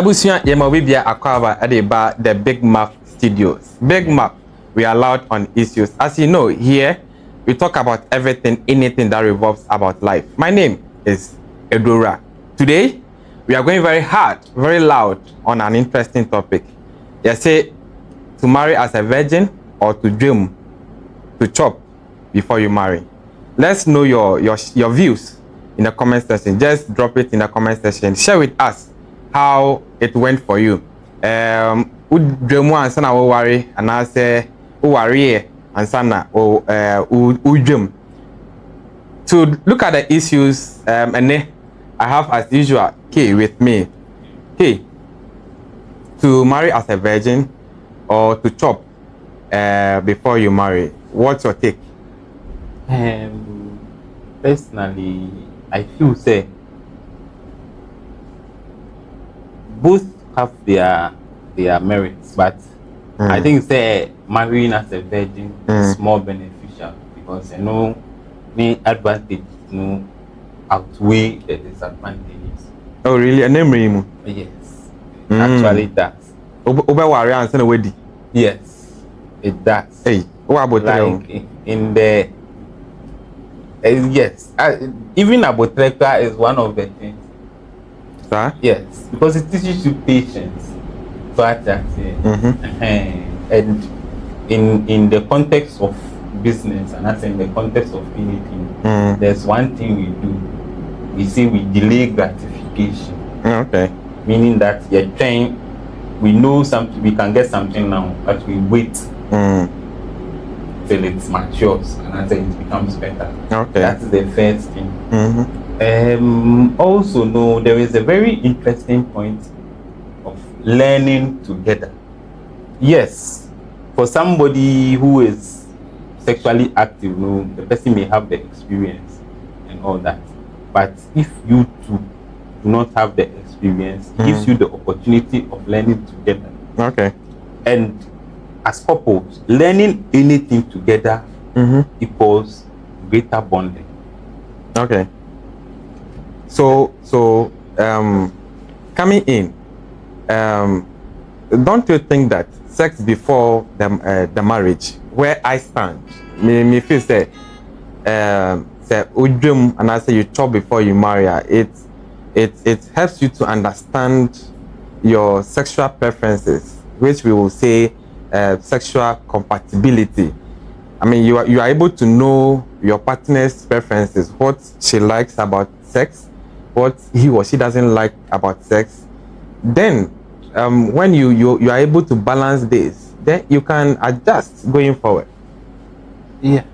Abusia Yemobibia Akava at the Big Map Studios. Big Map, we are loud on issues. As you know, here we talk about everything, anything that revolves about life. My name is Edora. Today, we are going very hard, very loud on an interesting topic. They say to marry as a virgin or to dream, to chop before you marry. Let's know your views in the comment section. Just drop it in the comment section. Share with us how it went for you. Udremu ansana wo worry and I say worry ansana o udrem. To look at the issues and I have as usual K with me. K, to marry as a virgin or to chop before you marry. What's your take? Personally, I feel say both have their merits, but I think say marrying as a virgin is more beneficial because the advantage outweigh the disadvantages. Oh really? A name? Yes, actually does. Yes, it does. Hey, what about like in the yes, even abotreka is one of the things. Sir? Yes, because it teaches you patience. So and in the context of business, and that's in the context of anything, there's one thing we do. We say we delay gratification. Okay. Meaning that you're trying, we know something, we can get something now, but we wait till it matures and as it becomes better. Okay. That's the first thing. Also, no, there is a very interesting point of learning together. Yes, for somebody who is sexually active, the person may have the experience and all that. But if you two do not have the experience, it gives you the opportunity of learning together. Okay. And as couples, learning anything together equals greater bonding. Okay. So coming in, don't you think that sex before the marriage, where I stand, me feel say udrum and I say you chop before you marry, it helps you to understand your sexual preferences, which we will say sexual compatibility. I mean, you are able to know your partner's preferences, what she likes about sex, what he or she doesn't like about sex. Then, when you are able to balance this, then you can adjust going forward. Yeah,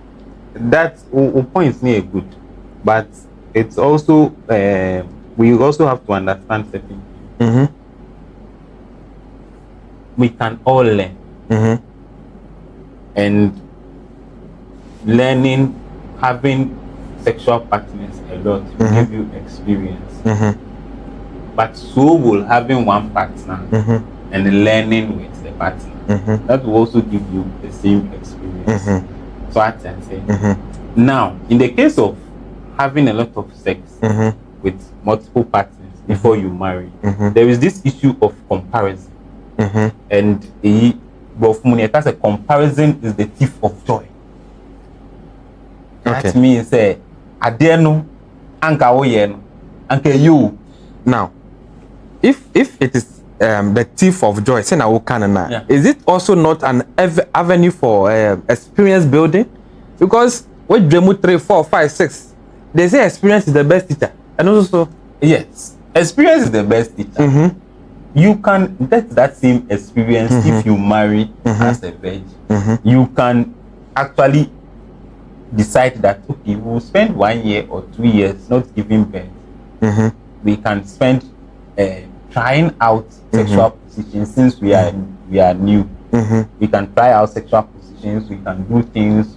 that points me good, but it's also we also have to understand certain things. We can all learn, and learning, having sexual partners a lot will give you experience. But so will having one partner and learning with the partner. That will also give you the same experience. So I can say. Now, in the case of having a lot of sex with multiple partners before you marry, there is this issue of comparison. And a comparison is the thief of joy. Okay. That means adeno anka you. Now, if it is the thief of joy, is it also not an avenue for experience building? Because with Dremu 3, 4, 5, 6, they say experience is the best teacher. And also, yes, experience is the best teacher. You can get that same experience if you marry as a virgin. You can actually decide that okay, we'll spend 1 year or 2 years not giving birth. We can spend trying out sexual positions since we are new. We can try out sexual positions. We can do things.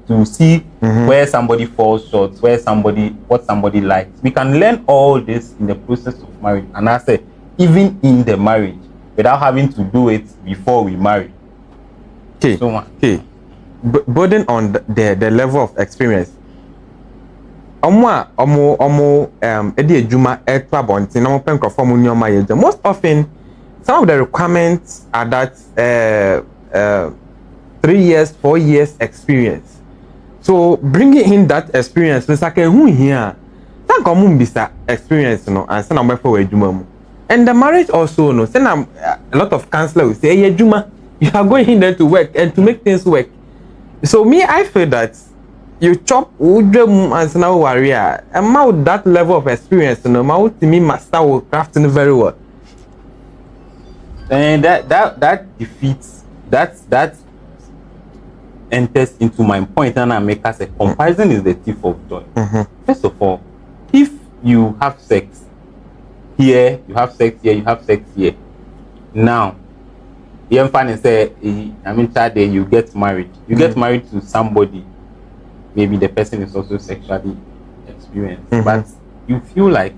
To see where somebody falls short, what somebody likes. We can learn all this in the process of marriage, and I say even in the marriage without having to do it before we marry. Okay. Building on the level of experience, omo edi ejuma eto abontin na mo pen crofo mo nyoma ye. Most often some of the requirements are that 3 years, 4 years experience. So bringing in that experience, no sake hu here. Thank you bisa experience no and say na mo for ejuma mu. And the marriage also no, say na a lot of counselors will say ejuma, you are going in there to work and to make things work. So me, I feel that you chop udrem and now warrior, and with that level of experience, no, my me master will crafting very well. And that defeats that enters into my point, and I make us a comparison is the thief of joy. First of all, if you have sex here, you have sex here, you have sex here. Now, the funny say, I mean, child, you get married. You get married to somebody. Maybe the person is also sexually experienced, but you feel like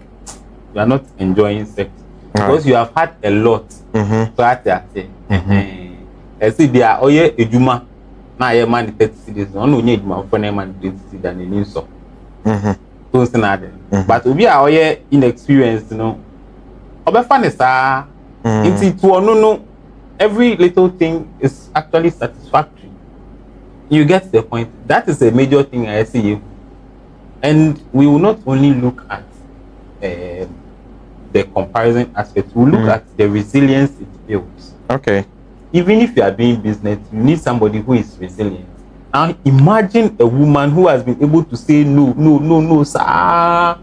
you are not enjoying sex because you have had a lot. So I see there are ejuma. Now I man 30 cities. No need ejuma for man 30 cities than in so. But we are inexperienced, you know. Obefane sa into no every little thing is actually satisfactory. You get the point. That is a major thing I see. And we will not only look at the comparison aspect, we'll look at the resilience it builds. Okay. Even if you are doing business, you need somebody who is resilient. And imagine a woman who has been able to say no, sir,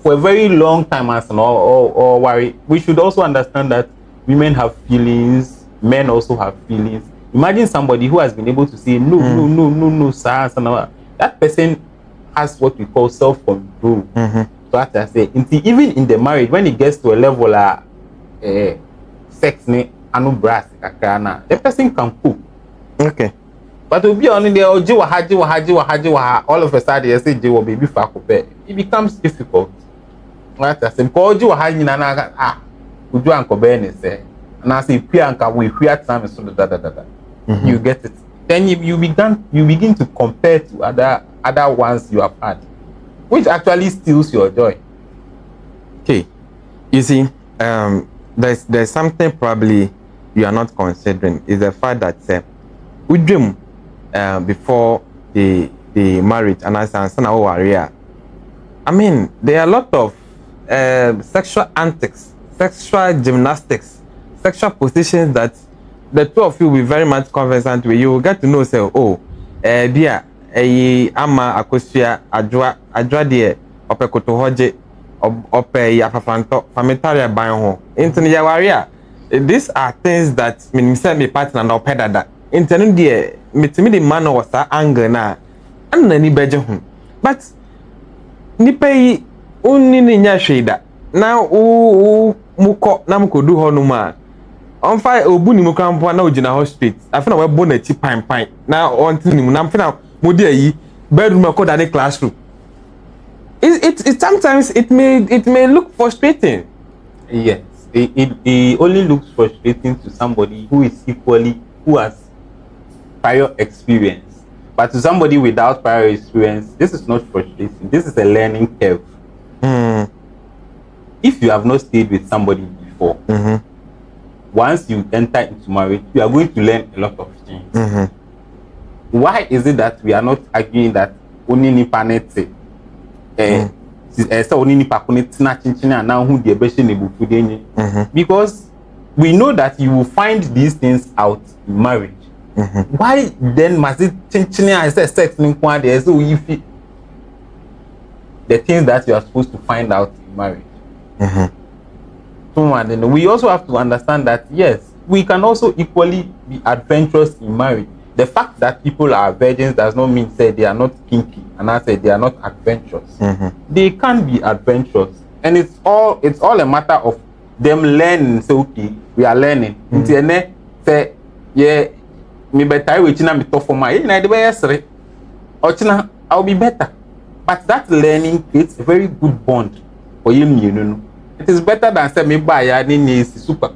for a very long time or worry. We should also understand that women have feelings, men also have feelings. Imagine somebody who has been able to say no, sir. That person has what we call self-control. So as I say, even in the marriage, when it gets to a level of sex, the person can cook. Okay. But to be only there, all of a sudden, you say, baby, it becomes difficult. What I say, could you and and I say, we are time so you get it. Then you begin to compare to other ones you have had, which actually steals your joy. Okay, you see, there's something probably you are not considering is the fact that we dream before the marriage and as an area. I mean, there are a lot of sexual antics, sexual gymnastics, sexual positions that the two of you will be very much conversant with. You will get to know, say, oh, dear, ama akosia adwa de opekoto hoje ope ya papanto famitaria ban ho intini ya waria. These are things that me say me partner na opedada intini de metimi de man was that anger na anna ni beje ho, but nipa yi onni ni nya hweda na muko na mukodu ho no ma on fire obu ni mukampo na ogina hospital afina we bo na chi pan na on tin ni mu na afina mudi ayi bedroom according to the classroom. It sometimes it may look frustrating. Yes, it only looks frustrating to somebody who has prior experience. But to somebody without prior experience, this is not frustrating. This is a learning curve. If you have not stayed with somebody before, once you enter into marriage, you are going to learn a lot of things. Why is it that we are not arguing that only nipa nete only nipa connect na chinchina na hu de be ne bufu denye? Because we know that you will find these things out in marriage. Why then must it chinchina as a sex in kwa there so if the things that you are supposed to find out in marriage? So and then we also have to understand that yes, we can also equally be adventurous in marriage. The fact that people are virgins does not mean say they are not kinky, and I say they are not adventurous. They can be adventurous, and it's all a matter of them learning. So okay, we are learning. Say yeah, me better we china me tough for my I'll be better. But that learning creates a very good bond for you know. It is better than say me buy ya ni super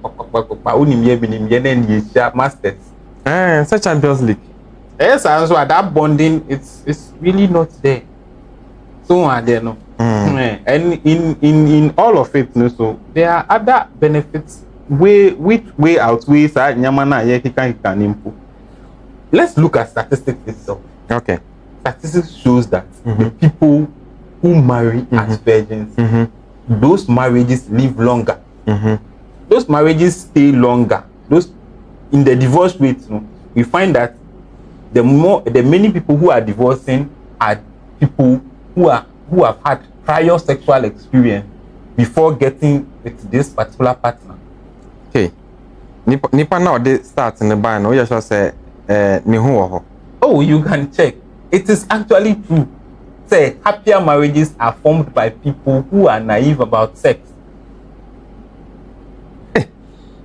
masters. Such Champions League. Yes, and so that bonding it's really not there. So are there no. And in all of it, no, so there are other benefits way outweighs nyamana ye kika nimpo. Let's look at statistics itself. Okay. Statistics shows that the people who marry as virgins, those marriages live longer. Those marriages stay longer. Those in the divorce rate, we find that the many people who are divorcing are people who have had prior sexual experience before getting with this particular partner. Okay. Nipa now they start in the bar no you just say ni ho. Oh, you can check. It is actually true. Say happier marriages are formed by people who are naive about sex.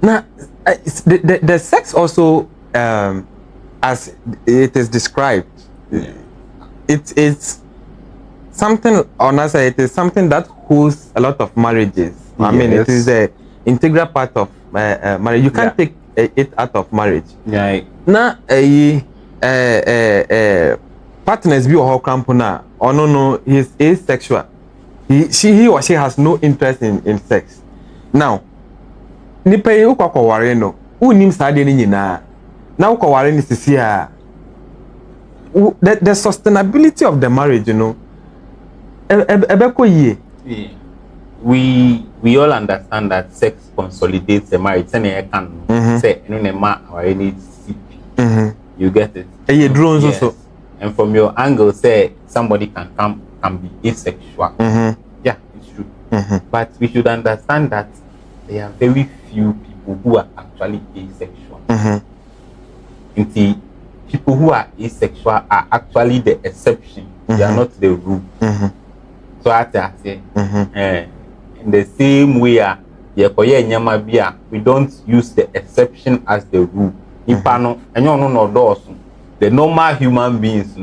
Now the sex also as it is described, it's something, honestly, it is something that holds a lot of marriages. I mean, it is an integral part of marriage. You can't take it out of marriage. Yeah. Now, partners be or campuna, or no, he's asexual. He or she has no interest in sex. Now, nipa yi ukwa ware no, unim sade ni nyina. Now ukwa ware ni sisi a. The sustainability of the marriage, you know. We all understand that sex consolidates the marriage. Say you get it. Yes. And from your angle, say somebody can be asexual. Yeah, it's true. But we should understand that there are very few people who are actually asexual. People who are asexual are actually the exception. They are not the rule. So I say, in the same way, we don't use the exception as the rule. The normal human beings,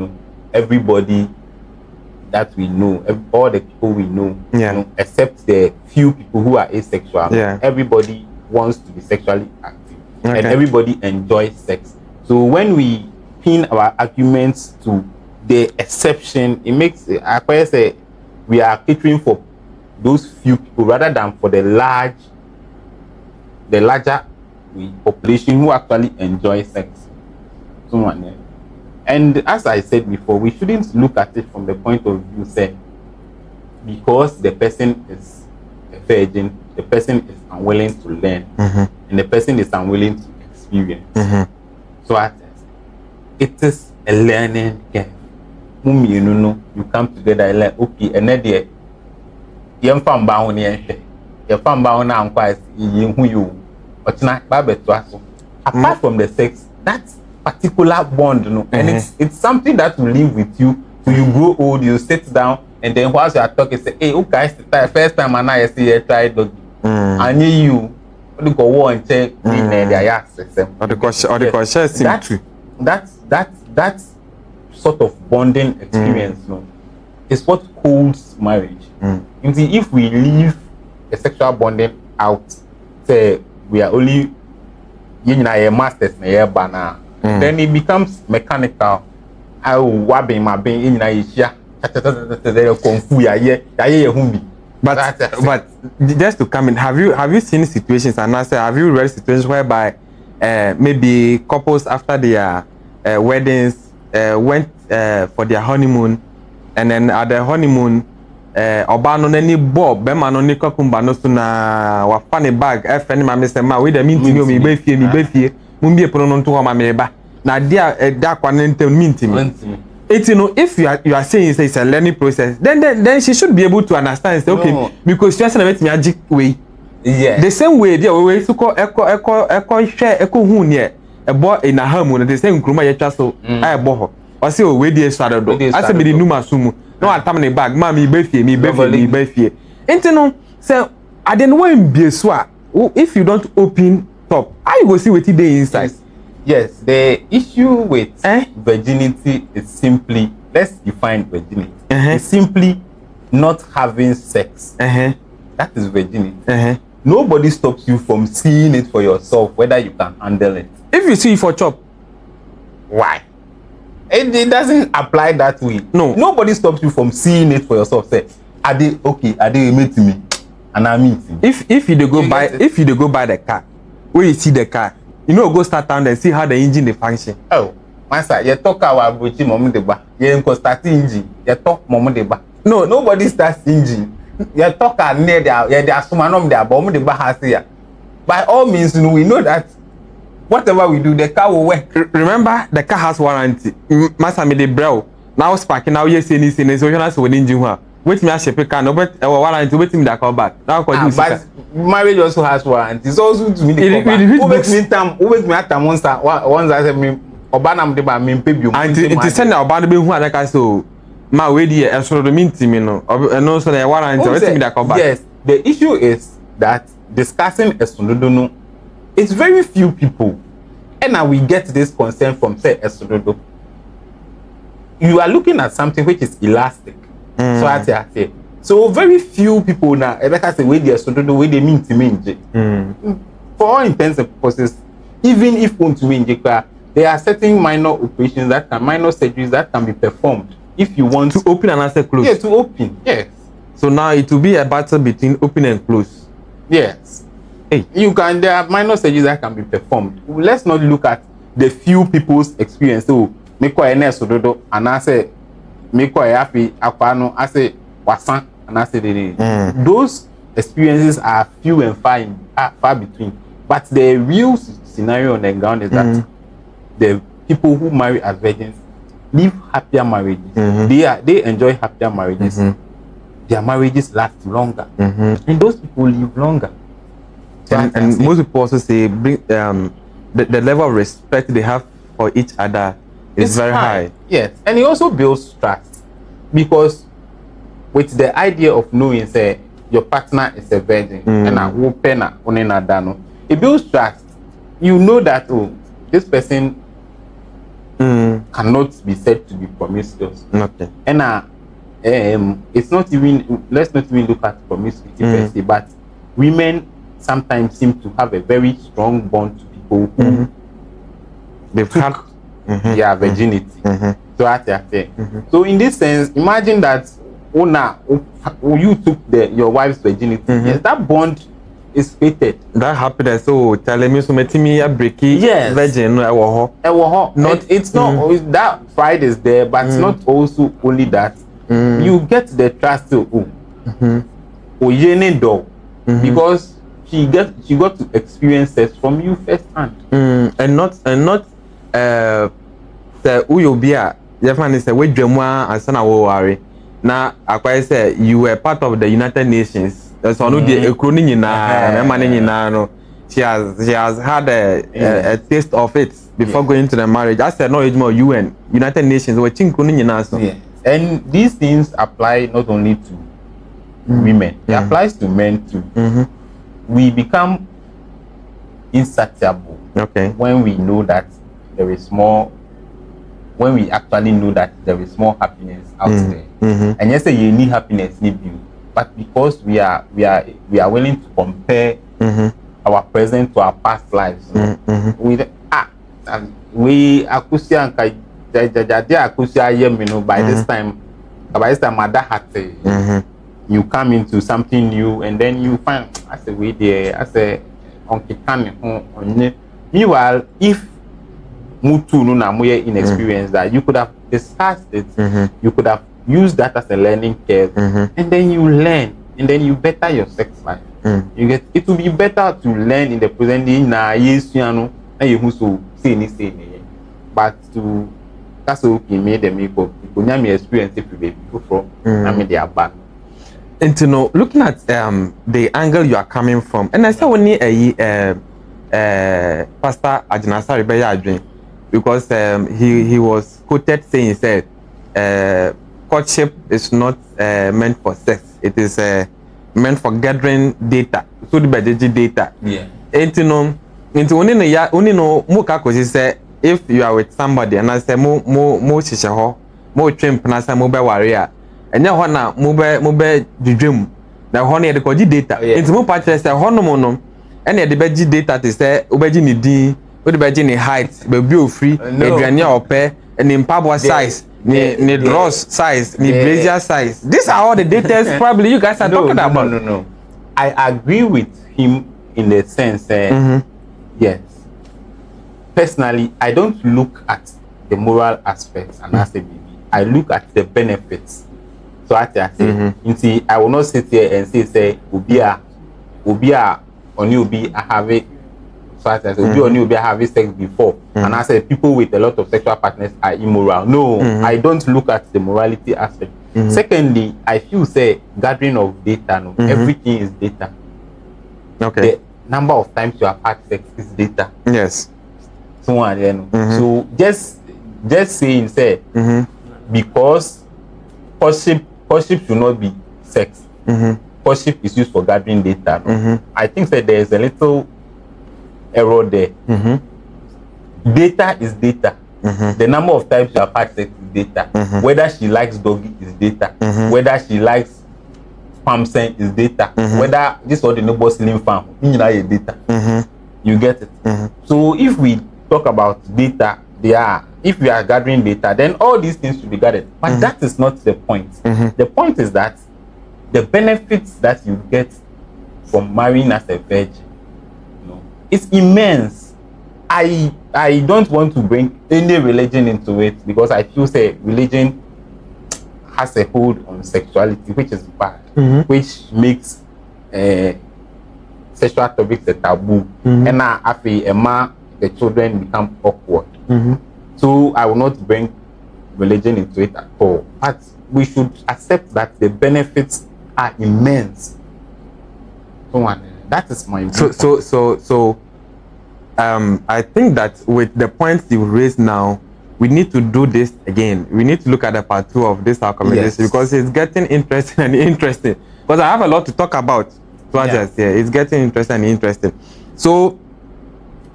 everybody that we know, all the people we know, except the few people who are asexual, everybody wants to be sexually active, and everybody enjoys sex. So when we pin our arguments to the exception, it makes I say we are catering for those few people rather than for the larger population who actually enjoy sex. And as I said before, we shouldn't look at it from the point of view, say, because the person is a virgin, the person is unwilling to learn, and the person is unwilling to experience. So it is a learning game. You come together and like, okay, and then you found bound you found bound now quite who you apart from the sex, that particular bond, and it's something that will live with you till you grow old. You sit down and then whilst you are talking, say, hey, okay, the first time I see you try doggy, I knew you go and check that sort of bonding experience is what holds marriage. You see, if we leave the sexual bonding out, say we are only masters then it becomes mechanical. But just to come in, have you seen situations, and I say, have you read situations whereby maybe couples after their weddings went for their honeymoon, and then at the honeymoon obano nani bob bema no ni kokumba no so na wa fane bag FN ma me se ma we da minti mi be fie mu bi epono no nto ho ma me ba na dia da kwa ntem minti mi it, if you are saying it's a learning process, then she should be able to understand. Say, okay, because she has a magic way. Yeah. The same way, the way to call echo who near a boy in a home the same gruma ya so I boho. Or say, we dear shadow. I said, me numa sumu. No, I'm coming back. Mammy, me be Intino, say, I didn't want be a swat. If you don't open top, I will see what today inside. Yes, the issue with virginity is simply, let's define virginity. It's simply not having sex. That is virginity. Nobody stops you from seeing it for yourself, whether you can handle it. If you see it for chop, why? It doesn't apply that way. No. Nobody stops you from seeing it for yourself. Say, are they okay? Are they meeting me? And I'm meeting. If you go buy the car, where you see the car, you know, go start down and see how the engine they function. Oh, master, you talk about Buchi Momu Deba. You start engine. You talk Momu Deba. No, nobody starts engine. You talk near there. They are sumanom there. Momu Deba has here. By all means, we know that whatever we do, the car will work. Remember, the car has warranty. Master me the bro. Now sparking. Now you see this. So you know so engine. Wait me, I ship a car. No, but warranty. Wait me, that call back. Now but marriage also has warranty. It's also to me the cover. Who make me at a monster? Once I said me, Obanam deba me pay you. And it is send Obana be who like I so. My way there, and so the mean to me no. And also the warranty. Wait me, that call back. Yes, the issue is that discussing Esudodo, it's very few people, and now we get this concern from say Esudodo. You are looking at something which is elastic. So I say, so very few people now, like I say, where they Esudodo, where they mean to me. For all intents and purposes, even if want to mean there are certain minor operations minor surgeries that can be performed if you want to open and answer close. Yeah, to open. Yes. So now it will be a battle between open and close. Yes. Hey, there are minor surgeries that can be performed. Let's not look at the few people's experience. So, make a Esudodo and I say, make a happy aquano, I say, wasan, and I say, those experiences are few and far between. But the real scenario on the ground is that the people who marry as virgins live happier marriages. They enjoy happier marriages. Their marriages last longer, and those people live longer. So and most people also say the level of respect they have for each other is very high. Yes, and it also builds trust, because with the idea of knowing say your partner is a virgin and a open on it builds trust. You know that this person cannot be said to be promiscuous. Okay. And it's not even, let's not even look at promiscuity per se, but women sometimes seem to have a very strong bond to people who they've had their virginity. So in this sense, imagine that you took your wife's virginity. Yes, that bond is fated. That happiness, telling me so me a breaky virgin. It's not always that pride is there, but it's not also only that. You get the trust because she got to experience sex from you firsthand. And not the uyobia Japan say we dwemwa ansana wo ware na akwai say you were part of the United Nations. So no the ekroni nyina na mane nyina no she has had a taste of it before going to the marriage. I said no UN United Nations we chinkoni nyina so. And these things apply not only to women, it applies to men too. We become insatiable when we know that there is more, when we actually know that there is more happiness out there. And yes, you need happiness, need you, but because we are willing to compare our present to our past lives. With we akusia by this time you come into something new and then you find as a way there as a meanwhile if mutu no na moye inexperienced that you could have discussed it, you could have used that as a learning curve, and then you learn and then you better your sex life. You get it will be better to learn in the present day na yesuano na you so say but to that's okay made them people nyame experience if you from I mean they are back. And to know, looking at the angle you are coming from, and I saw when Pastor Ajinasa Ribeya Adwin, because he was quoted saying, he said, courtship is not meant for sex, it is meant for gathering data, so the budget data. Yeah. And to know, only know muka kosi say if you are with somebody and I say mo shishaho, mo trim panasa mo be warrior. And now na mube dream na honey the koji data into mo patch say hono mono and the beji data to say obeji ni din o the beji ni height be bi ofri aduane a ope and in pabo size, the draws size, the brazier size. These are all the details probably you guys are talking about. No. I agree with him in the sense yes. Personally, I don't look at the moral aspects and as a baby. I look at the benefits. So I say, I will not sit here and say, Ubia, or you be have it. So I say, Ubia have sex before, and I say people with a lot of sexual partners are immoral. No, I don't look at the morality aspect. Secondly, I feel say gathering of data. No, everything is data. Okay. The number of times you have had sex is data. Yes. So just saying say because courtship should not be sex. Courtship is used for gathering data. I think that there is a little error there. Data is data. The number of times you have had sex is data. Whether she likes doggy is data. Whether she likes farm scent is data. Whether this or the neighbor slim farm, data. You get it. So if we talk about data, if we are gathering data, then all these things should be gathered. But that is not the point. The point is that the benefits that you get from marrying as a virgin, it's immense. I don't want to bring any religion into it because I feel say religion has a hold on sexuality, which is bad, which makes sexual topics a taboo. And now after the children become awkward. So I will not bring religion into it at all. But we should accept that the benefits are immense. So that is my view. So I think that with the points you raised now, we need to do this again. We need to look at the part 2 of this our conversation because it's getting interesting and interesting. Because I have a lot to talk about. It's getting interesting. So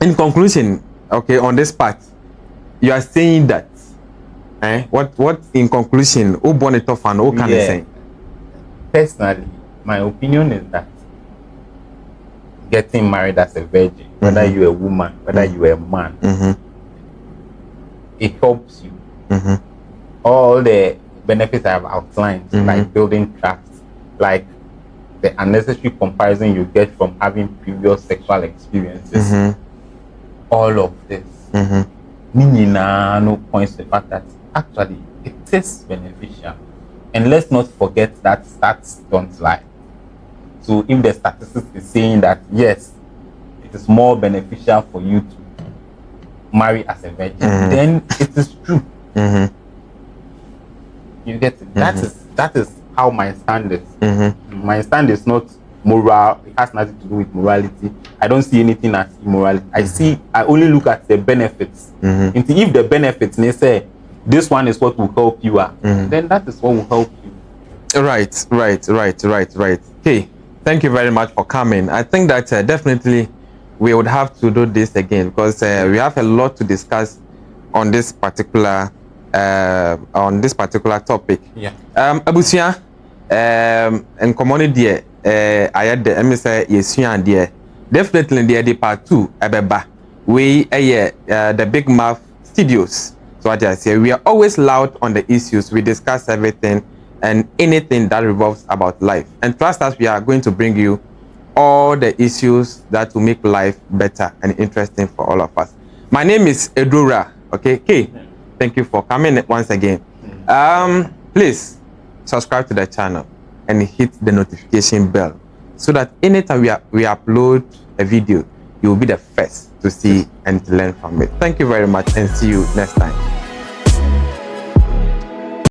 in conclusion, okay, on this part, you are saying that what in conclusion, who born it off and who can say? Personally, my opinion is that getting married as a virgin, whether you're a woman, whether you're a man, it helps you. All the benefits I have outlined, like building trust, like the unnecessary comparison you get from having previous sexual experiences, all of this. No points the fact that actually it is beneficial. And let's not forget that stats don't lie. So if the statistics is saying that yes, it is more beneficial for you to marry as a virgin, then it is true. You get it? That is how my stand is. My stand is not moral. It has nothing to do with morality. I don't see anything as immorality. I only look at the benefits. And if the benefits, they say this one is what will help you, then that is what will help you. Right. Okay, thank you very much for coming. I think that definitely we would have to do this again because we have a lot to discuss on this particular topic. Abusia, and community I had the MSA yesuan there. Definitely the part 2 ebeba. We the Big Mouth Studios. So what I say, we are always loud on the issues. We discuss everything and anything that revolves about life. And trust us, we are going to bring you all the issues that will make life better and interesting for all of us. My name is Edura. Okay, thank you for coming once again. Please subscribe to the channel and hit the notification bell so that anytime we upload a video, you will be the first to see and to learn from it. Thank you very much and see you next time.